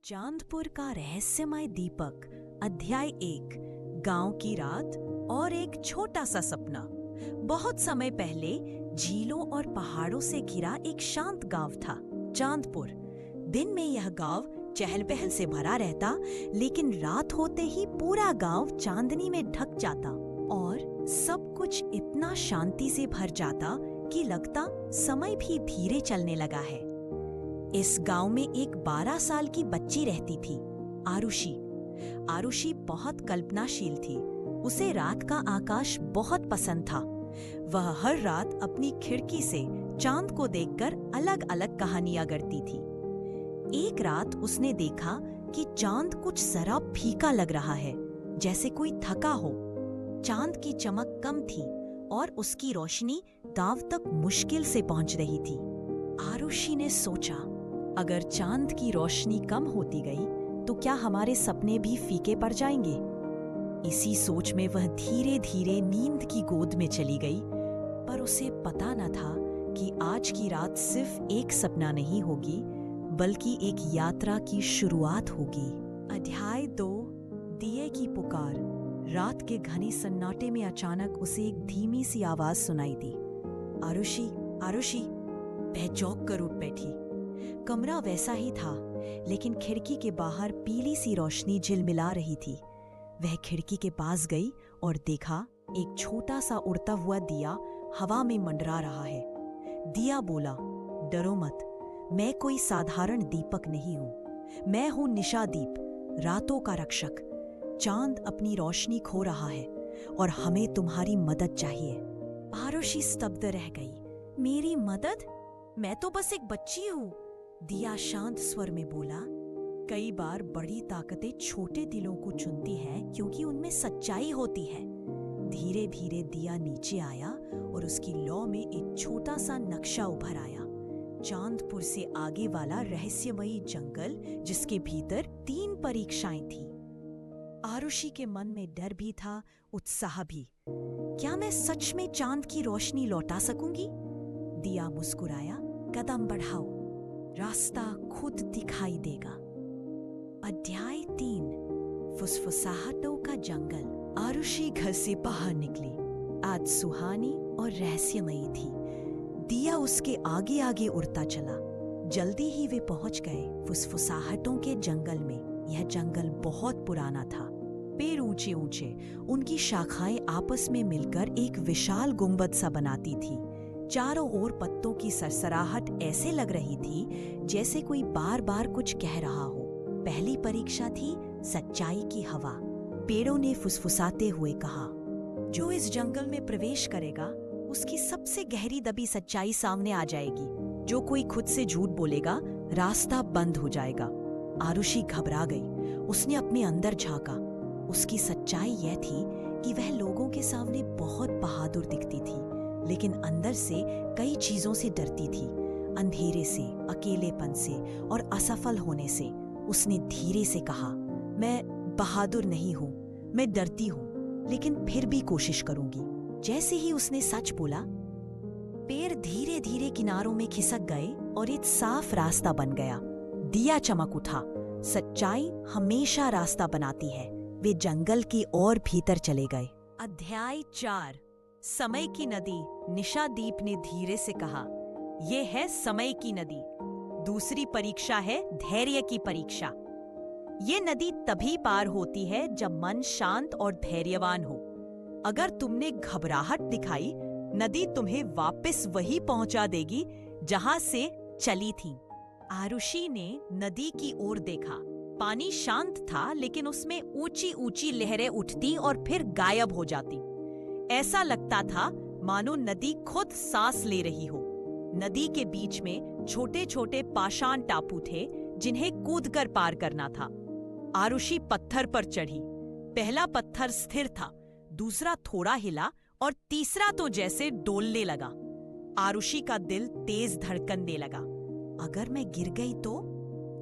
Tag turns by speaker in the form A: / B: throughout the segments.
A: चांदपुर का रहस्यमय दीपक अध्याय 1 गांव की रात और एक छोटा सा सपना। बहुत समय पहले झीलों और पहाड़ों से घिरा एक शांत गांव था, चांदपुर। दिन में यह गांव चहल पहल से भरा रहता, लेकिन रात होते ही पूरा गांव चांदनी में ढक जाता और सब कुछ इतना शांति से भर जाता कि लगता समय भी धीरे चलने लगा है। इस गांव में एक 12 साल की बच्ची रहती थी, आरुषि। आरुषि बहुत कल्पनाशील थी। उसे रात का आकाश बहुत पसंद था। वह हर रात अपनी खिड़की से चांद को देखकर अलग अलग कहानियां गढ़ती थी। एक रात उसने देखा कि चांद कुछ जरा फीका लग रहा है, जैसे कोई थका हो। चांद की चमक कम थी और उसकी रोशनी गांव तक मुश्किल से पहुंच रही थी। आरुषि ने सोचा, अगर चांद की रोशनी कम होती गई तो क्या हमारे सपने भी फीके पड़ जाएंगे। इसी सोच में वह धीरे धीरे नींद की गोद में चली गई, पर उसे पता न था कि आज की रात सिर्फ एक सपना नहीं होगी, बल्कि एक यात्रा की शुरुआत होगी। अध्याय 2 दिए की पुकार। रात के घने सन्नाटे में अचानक उसे एक धीमी सी आवाज सुनाई दी। आरुषि, आरुषि। वह चौंक कर उठ बैठी। कमरा वैसा ही था, लेकिन खिड़की के बाहर पीली सी रोशनी झिलमिला रही थी। वह खिड़की के पास गई और देखा एक छोटा सा उड़ता हुआ दिया हवा में मंडरा रहा है। दिया बोला, डरो मत, मैं कोई साधारण दीपक नहीं हूं। मैं हूं निशादीप, रातों का रक्षक। चांद अपनी रोशनी खो रहा है और हमें तुम्हारी मदद चाहिए। आरुषि स्तब्ध रह गई। मेरी मदद? मैं तो बस एक बच्ची हूं। दिया शांत स्वर में बोला, कई बार बड़ी ताकतें छोटे दिलों को चुनती हैं क्योंकि उनमें सच्चाई होती है। धीरे धीरे दिया नीचे आया और उसकी लौ में एक छोटा सा नक्शा उभर आया। चांदपुर से आगे वाला रहस्यमयी जंगल, जिसके भीतर 3 परीक्षाएं थी। आरुषि के मन में डर भी था, उत्साह भी। क्या मैं सच में चांद की रोशनी लौटा सकूंगी? दिया मुस्कुराया, कदम बढ़ाओ, रास्ता खुद दिखाई देगा। अध्याय 3 फुसफुसाहटों का जंगल। आरुषि घर से बाहर निकली। आज सुहानी और रहस्यमयी थी। दिया उसके आगे आगे उड़ता चला। जल्दी ही वे पहुंच गए फुसफुसाहटों के जंगल में। यह जंगल बहुत पुराना था। पेड़ ऊंचे ऊंचे, उनकी शाखाएं आपस में मिलकर एक विशाल गुंबद सा बनाती थी। चारों ओर पत्तों की सरसराहट ऐसे लग रही थी जैसे कोई बार बार कुछ कह रहा हो। पहली परीक्षा थी सच्चाई की हवा। पेड़ों ने फुसफुसाते हुए कहा, जो इस जंगल में प्रवेश करेगा उसकी सबसे गहरी दबी सच्चाई सामने आ जाएगी। जो कोई खुद से झूठ बोलेगा, रास्ता बंद हो जाएगा। आरुषि घबरा गई। उसने अपने अंदर झांका। उसकी सच्चाई यह थी कि वह लोगों के सामने बहुत बहादुर दिखती थी, लेकिन अंदर से कई चीजों से डरती थी। अंधेरे से, अकेलेपन से और असफल होने से। उसने धीरे से कहा, मैं बहादुर नहीं हूं, मैं डरती हूं, लेकिन फिर भी कोशिश करूंगी। जैसे ही उसने सच बोला, पेड़ धीरे धीरे किनारों में खिसक गए और एक साफ रास्ता बन गया। दिया चमक उठा। सच्चाई हमेशा रास्ता बनाती है। वे जंगल की ओर भीतर चले गए। अध्याय 4 समय की नदी। निशादीप ने धीरे से कहा, यह है समय की नदी। दूसरी परीक्षा है धैर्य की परीक्षा। ये नदी तभी पार होती है जब मन शांत और धैर्यवान हो। अगर तुमने घबराहट दिखाई, नदी तुम्हें वापस वही पहुंचा देगी जहां से चली थी। आरुषि ने नदी की ओर देखा। पानी शांत था, लेकिन उसमें ऊंची ऊंची लहरें उठती और फिर गायब हो जाती। ऐसा लगता था मानो नदी खुद सांस ले रही हो। नदी के बीच में छोटे छोटे पाषाण टापू थे, जिन्हें कूदकर पार करना था। आरुषि पत्थर पर चढ़ी। पहला पत्थर स्थिर था, दूसरा थोड़ा हिला और तीसरा तो जैसे डोलने लगा। आरुषि का दिल तेज धड़कने लगा। अगर मैं गिर गई तो?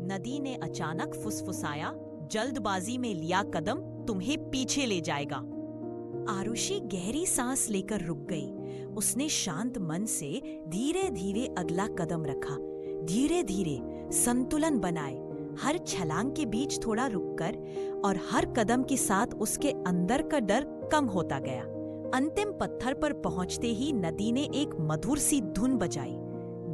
A: नदी ने अचानक फुसफुसाया, जल्दबाजी में लिया कदम तुम्हें पीछे ले जाएगा। आरुषि गहरी सांस लेकर रुक गई। उसने शांत मन से धीरे धीरे अगला कदम रखा। धीरे धीरे संतुलन बनाए हर छलांग के बीच थोड़ा रुककर और हर कदम के साथ उसके अंदर का डर कम होता गया। अंतिम पत्थर पर पहुंचते ही नदी ने एक मधुर सी धुन बजाई।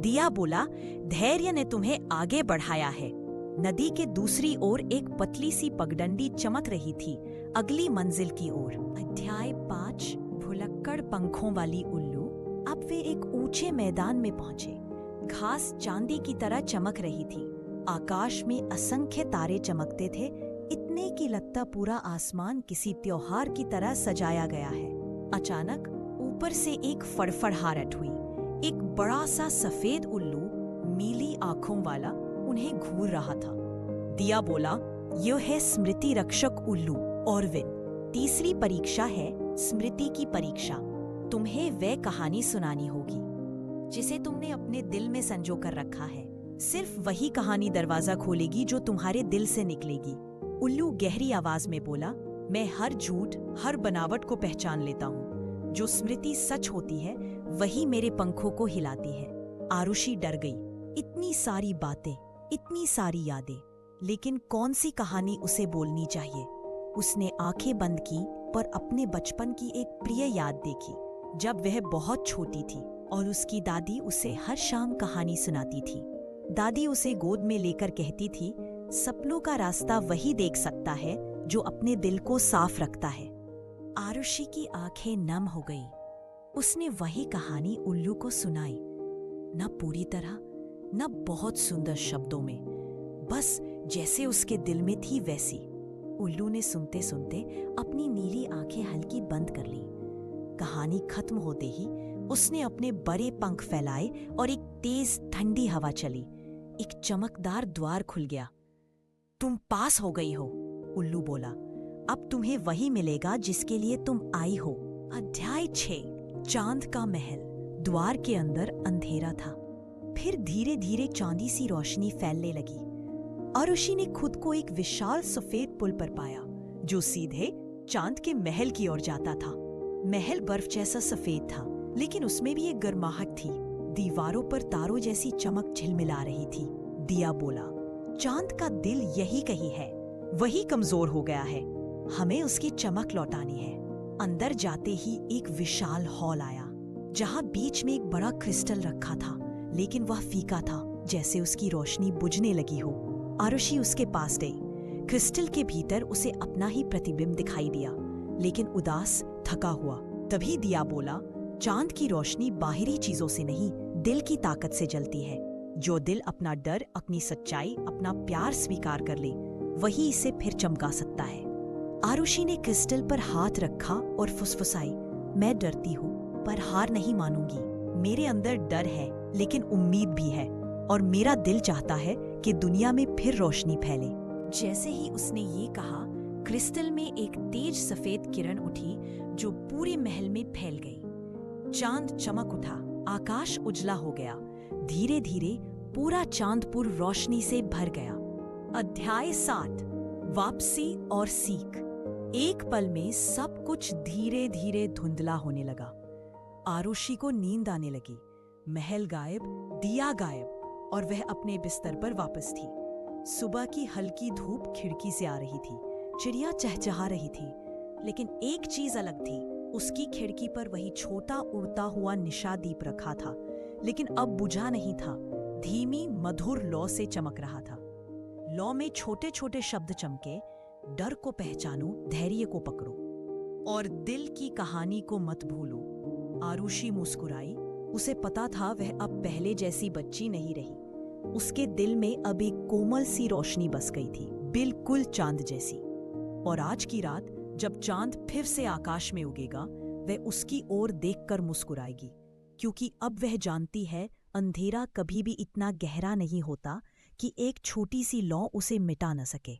A: दिया बोला, धैर्य ने तुम्हें आगे बढ़ाया है। नदी के दूसरी ओर एक पतली सी पगडंडी चमक रही थी, अगली मंजिल की ओर। अध्याय 5 भुलक्कड़ पंखों वाली उल्लू। अब वे एक ऊंचे मैदान में पहुंचे। घास चांदी की तरह चमक रही थी। आकाश में असंख्य तारे चमकते थे, इतने की लगता पूरा आसमान किसी त्योहार की तरह सजाया गया है। अचानक ऊपर से एक फड़फड़ाहट हुई। एक बड़ा सा सफेद उल्लू, नीली आंखों वाला, उन्हें घूर रहा था। दिया बोला, यह है स्मृति रक्षक उल्लू ऑरविन। तीसरी परीक्षा है स्मृति की परीक्षा। तुम्हें वह कहानी सुनानी होगी जिसे तुमने अपने दिल में संजो कर रखा है। सिर्फ वही कहानी दरवाजा खोलेगी जो तुम्हारे दिल से निकलेगी। उल्लू गहरी आवाज में बोला, मैं हर झूठ, हर बनावट को पहचान लेता हूँ। जो स्मृति सच होती है वही मेरे पंखों को हिलाती है। आरुषि डर गई। इतनी सारी बातें, इतनी सारी यादें, लेकिन कौन सी कहानी उसे बोलनी चाहिए? उसने आंखें बंद की पर अपने बचपन की एक प्रिय याद देखी, जब वह बहुत छोटी थी और उसकी दादी उसे हर शाम कहानी सुनाती थी। दादी उसे गोद में लेकर कहती थी, सपनों का रास्ता वही देख सकता है जो अपने दिल को साफ रखता है। आरुषि की आंखें नम हो गई। उसने वही कहानी उल्लू को सुनाई, न पूरी तरह, न बहुत सुंदर शब्दों में, बस जैसे उसके दिल में थी वैसी। उल्लू ने सुनते सुनते अपनी नीली आंखें हल्की बंद कर ली। कहानी खत्म होते ही उसने अपने बड़े पंख फैलाए और एक तेज ठंडी हवा चली। एक चमकदार द्वार खुल गया। तुम पास हो गई हो, उल्लू बोला। अब तुम्हें वही मिलेगा जिसके लिए तुम आई हो। अध्याय 6 चांद का महल। द्वार के अंदर अंधेरा था, फिर धीरे धीरे चांदी सी रोशनी फैलने लगी। आरुषि ने खुद को एक विशाल सफेद पुल पर पाया जो सीधे चांद के महल की ओर जाता था। महल बर्फ जैसा सफेद था, लेकिन उसमें भी एक गर्माहट थी। दीवारों पर तारों जैसी चमक झिलमिला रही थी। दिया बोला, चांद का दिल यही कहीं है, वही कमजोर हो गया है, हमें उसकी चमक लौटानी है। अंदर जाते ही एक विशाल हॉल आया, जहां बीच में एक बड़ा क्रिस्टल रखा था, लेकिन वह फीका था, जैसे उसकी रोशनी बुझने लगी हो। आरुषि उसके पास गई। क्रिस्टल के भीतर उसे अपना ही प्रतिबिंब दिखाई दिया, लेकिन उदास, थका हुआ। तभी दिया बोला, चांद की रोशनी बाहरी चीजों से नहीं, दिल की ताकत से जलती है। जो दिल अपना डर, अपनी सच्चाई, अपना प्यार स्वीकार कर ले, वही इसे फिर चमका सकता है। आरुषि ने क्रिस्टल पर हाथ रखा और फुसफुसाई, मैं डरती हूँ पर हार नहीं मानूंगी। मेरे अंदर डर है, लेकिन उम्मीद भी है, और मेरा दिल चाहता है कि दुनिया में फिर रोशनी फैले। जैसे ही उसने ये कहा, क्रिस्टल में एक तेज सफेद किरण उठी जो पूरे महल में फैल गई। चांद चमक उठा, आकाश उजला हो गया। धीरे धीरे पूरा चांदपुर रोशनी से भर गया। अध्याय 7 वापसी और सीख। एक पल में सब कुछ धीरे धीरे धुंधला होने लगा। आरुषि को नींद आने लगी। महल गायब, दिया गायब, और वह अपने बिस्तर पर वापस थी। सुबह की हल्की धूप खिड़की से आ रही थी। चिड़िया चहचहा रही थी, लेकिन एक चीज अलग थी। उसकी खिड़की पर वही छोटा उड़ता हुआ निशा दीप रखा था, लेकिन अब बुझा नहीं था। धीमी मधुर लौ से चमक रहा था। लौ में छोटे छोटे शब्द चमके, डर को पहचानो, धैर्य को पकड़ो, और दिल की कहानी को मत भूलो। आरुषि मुस्कुराई। उसे पता था वह अब पहले जैसी बच्ची नहीं रही। उसके दिल में अब एक कोमल सी रोशनी बस गई थी, बिल्कुल चांद जैसी। और आज की रात जब चांद फिर से आकाश में उगेगा, वह उसकी ओर देखकर मुस्कुराएगी, क्योंकि अब वह जानती है अंधेरा कभी भी इतना गहरा नहीं होता कि एक छोटी सी लौ उसे मिटा न सके।